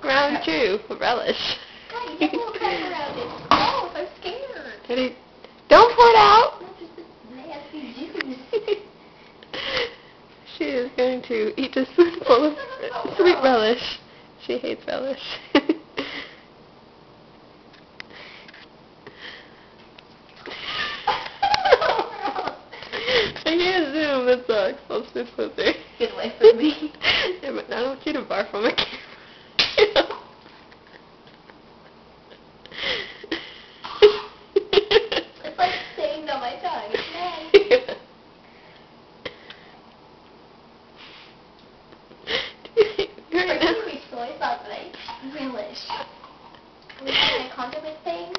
Round 2, relish. God, you get a little crack around it. Oh, I'm scared. Ready? Don't pour it out! That's just a nasty juice. She is going to eat a spoonful of sweet relish. She hates relish. I can't zoom, that sucks. I'll sit closer. Get away from me. Yeah, but I don't want you to barf on my camera. It's like staying on my tongue. It's nasty. Right Or now. maybe soy sauce, but I relish. Are we having a condiment thing?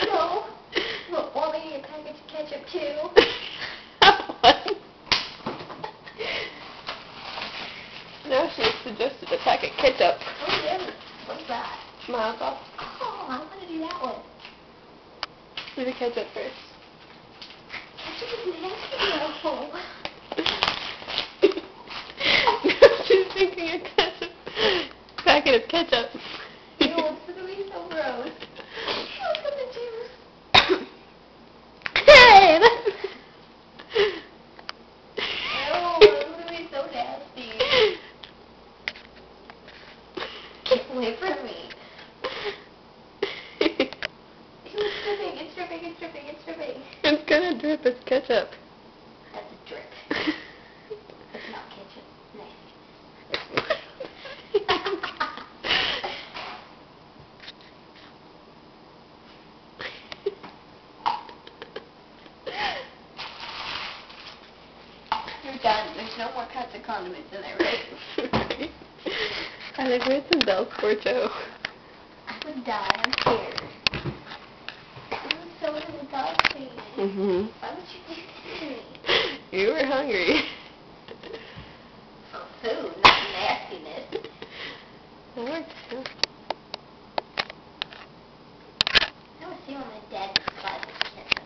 No. Look, want me a package of ketchup too? What? Now she has suggested a packet of ketchup. Oh, yeah. What's that? Mild sauce. Oh, I want to do that one. Do the ketchup first. Ketchup is nasty though. She's thinking a ketchup. Packet of ketchup. Ew, it's gonna be so gross. Look at the juice. Hey! That's... Ew, it's gonna be so nasty. Get away from me. Ew, it's dripping, it's dripping, it's dripping, it's dripping. It's gonna drip. It's ketchup. That's a drip. It's not ketchup. Nice. You're done. There's no more cuts of condiments in there, right? I think we had some Del Scorcho. I would die. I'm scared. It was so disgusting. Mm-hmm. Why would you do this to me? You were hungry. For food, not nastiness. That worked. Yeah. I was seeing my dad despises ketchup.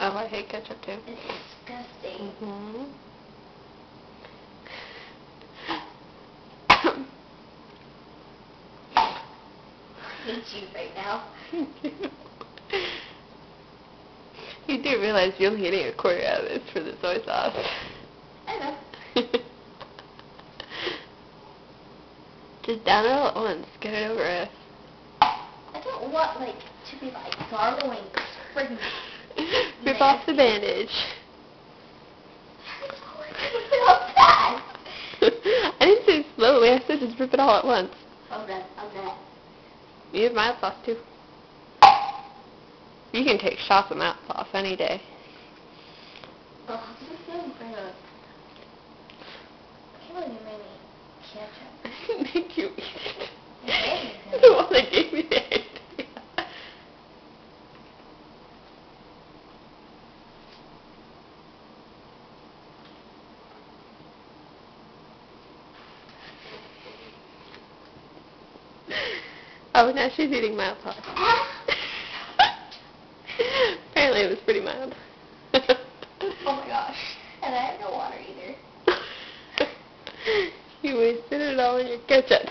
Oh, I hate ketchup too. It's disgusting. Mm-hmm. I hate you right now. You do realize you're only getting a quarter out of this for the soy sauce. I know. Just down it all at once. Get it over with. I don't want, like, to be, like, gargling freaking Rip off the bandage. Rip it off fast. I didn't say slowly. I said just rip it all at once. I'm done. I'm done. You have mild sauce too. You can take shots of mild sauce any day. Oh, this is so gross. I can't believe you made me ketchup. I didn't make you eat it. Yeah, You're the one that gave me the idea. Oh, now she's eating mild sauce. Apparently it was pretty mild. Oh my gosh. And I have no water either. You wasted it all in your ketchup.